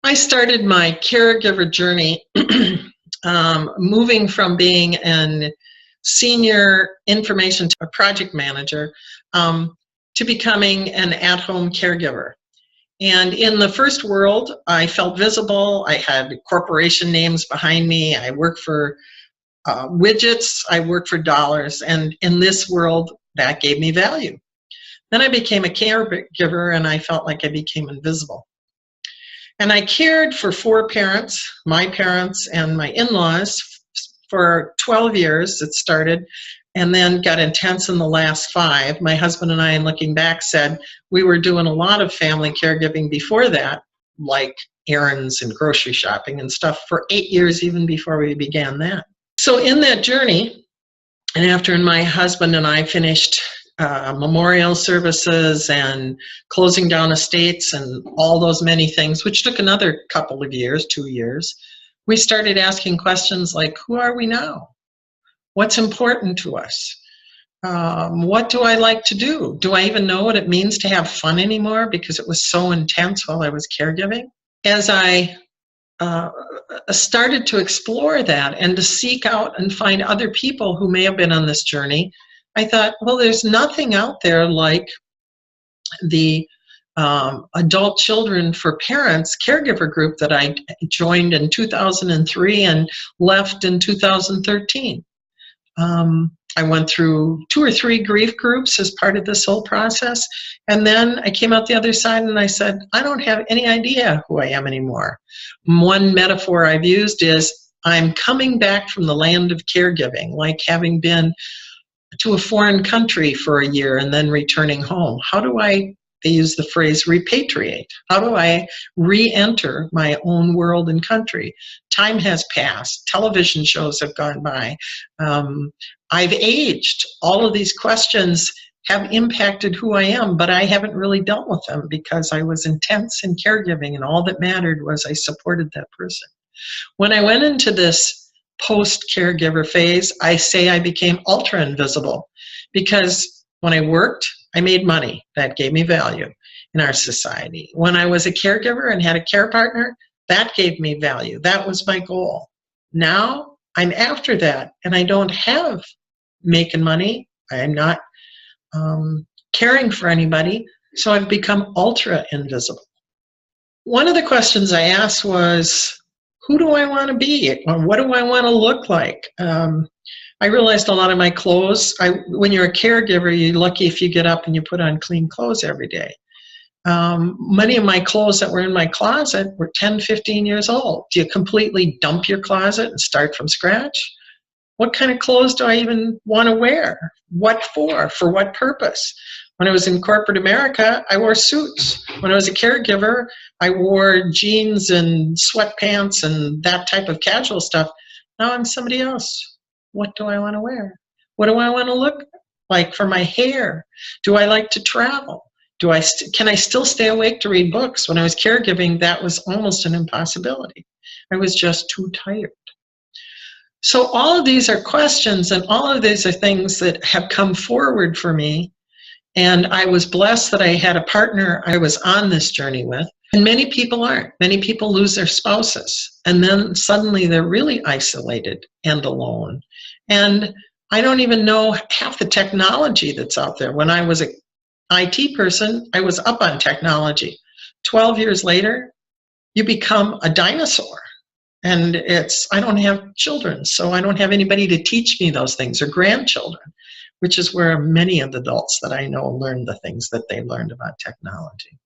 I started my caregiver journey moving from being a senior information project manager to becoming an at-home caregiver. And in the first world, I felt visible. I had corporation names behind me. I worked for widgets. I worked for dollars. And in this world, that gave me value. Then I became a caregiver, and I felt like I became invisible. And I cared for 4 parents, my parents and my in-laws, for 12 years it started, and then got intense in the last 5. My husband and I, in looking back, said we were doing a lot of family caregiving before that, like errands and grocery shopping and stuff, for 8 years even before we began that. So in that journey, and after my husband and I finished memorial services and closing down estates and all those many things, which took another couple of years, 2 years, we started asking questions like, who are we now? What's important to us? What do I like to do? Do I even know what it means to have fun anymore, because it was so intense while I was caregiving? As I started to explore that and to seek out and find other people who may have been on this journey, I thought, well, there's nothing out there like the Adult Children for Parents caregiver group that I joined in 2003 and left in 2013. I went through 2 or 3 grief groups as part of this whole process, and then I came out the other side and I said, I don't have any idea who I am anymore. One metaphor I've used is I'm coming back from the land of caregiving, like having been to a foreign country for a year and then returning home. How do they use the phrase repatriate? How do I re-enter my own world and country? Time has passed. Television shows have gone by. I've aged. All of these questions have impacted who I am, but I haven't really dealt with them because I was intense in caregiving, and all that mattered was I supported that person. When I went into this post-caregiver phase, I say I became ultra invisible, because when I worked, I made money. That gave me value in our society. When I was a caregiver and had a care partner, that gave me value. That was my goal. Now I'm after that, and I don't have making money. I'm not caring for anybody, so I've become ultra invisible. One of the questions I asked was, who do I want to be? What do I want to look like? I realized a lot of my clothes, when you're a caregiver, you're lucky if you get up and you put on clean clothes every day. Many of my clothes that were in my closet were 10, 15 years old. Do you completely dump your closet and start from scratch? What kind of clothes do I even want to wear? What for? For what purpose? When I was in corporate America, I wore suits. When I was a caregiver, I wore jeans and sweatpants and that type of casual stuff. Now I'm somebody else. What do I want to wear? What do I want to look like for my hair? Do I like to travel? Can I still stay awake to read books? When I was caregiving, that was almost an impossibility. I was just too tired. So all of these are questions, and all of these are things that have come forward for me. And I was blessed that I had a partner I was on this journey with. And many people aren't. Many people lose their spouses, and then suddenly they're really isolated and alone. And I don't even know half the technology that's out there. When I was an IT person, I was up on technology. 12 years later, you become a dinosaur. And I don't have children, so I don't have anybody to teach me those things, or grandchildren, which is where many of the adults that I know learned the things that they learned about technology.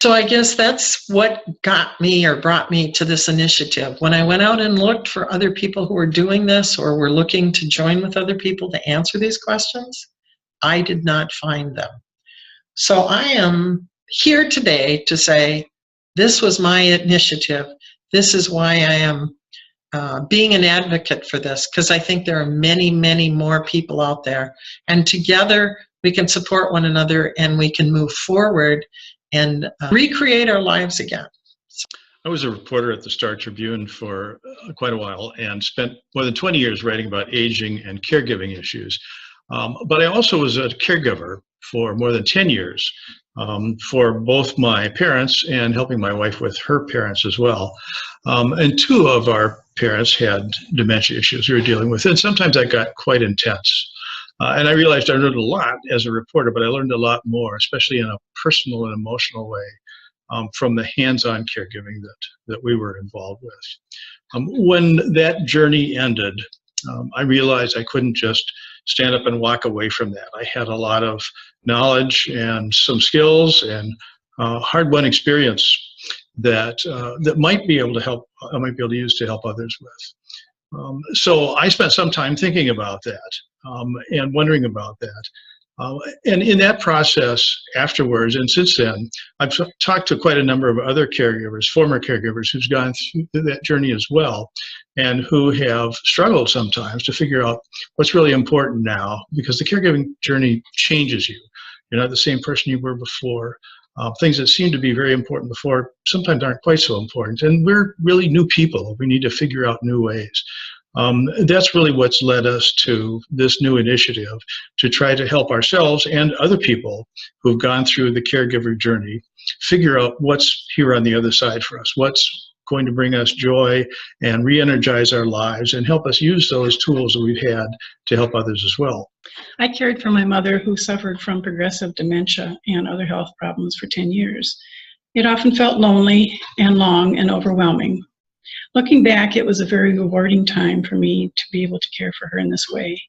So I guess that's what got me or brought me to this initiative. When I went out and looked for other people who were doing this or were looking to join with other people to answer these questions, I did not find them. So I am here today to say, this was my initiative. This is why I am being an advocate for this, because I think there are many, many more people out there. And together we can support one another, and we can move forward and recreate our lives again. I was a reporter at the Star Tribune for quite a while and spent more than 20 years writing about aging and caregiving issues. But I also was a caregiver for more than 10 years for both my parents and helping my wife with her parents as well. And two of our parents had dementia issues we were dealing with, and sometimes that got quite intense. And I realized I learned a lot as a reporter, but I learned a lot more, especially in a personal and emotional way, from the hands-on caregiving that we were involved with. When that journey ended, I realized I couldn't just stand up and walk away from that. I had a lot of knowledge and some skills and hard-won experience that might be able to help. I might be able to use to help others with. So I spent some time thinking about that and wondering about that. And in that process afterwards, and since then, I've talked to quite a number of other caregivers, former caregivers, who's gone through that journey as well, and who have struggled sometimes to figure out what's really important now, because the caregiving journey changes you. You're not the same person you were before. Things that seemed to be very important before sometimes aren't quite so important. And we're really new people. We need to figure out new ways. That's really what's led us to this new initiative to try to help ourselves and other people who've gone through the caregiver journey figure out what's here on the other side for us, what's going to bring us joy and re-energize our lives and help us use those tools that we've had to help others as well. I cared for my mother, who suffered from progressive dementia and other health problems for 10 years. It often felt lonely and long and overwhelming. Looking back, it was a very rewarding time for me to be able to care for her in this way.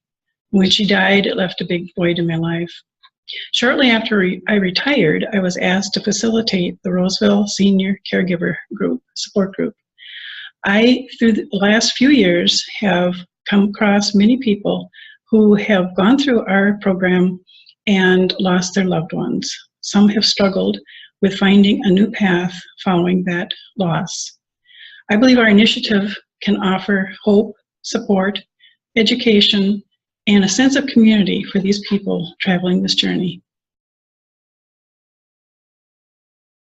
When she died, it left a big void in my life. Shortly after I retired, I was asked to facilitate the Roseville Senior Caregiver Group, support group. I, through the last few years, have come across many people who have gone through our program and lost their loved ones. Some have struggled with finding a new path following that loss. I believe our initiative can offer hope, support, education, and a sense of community for these people traveling this journey.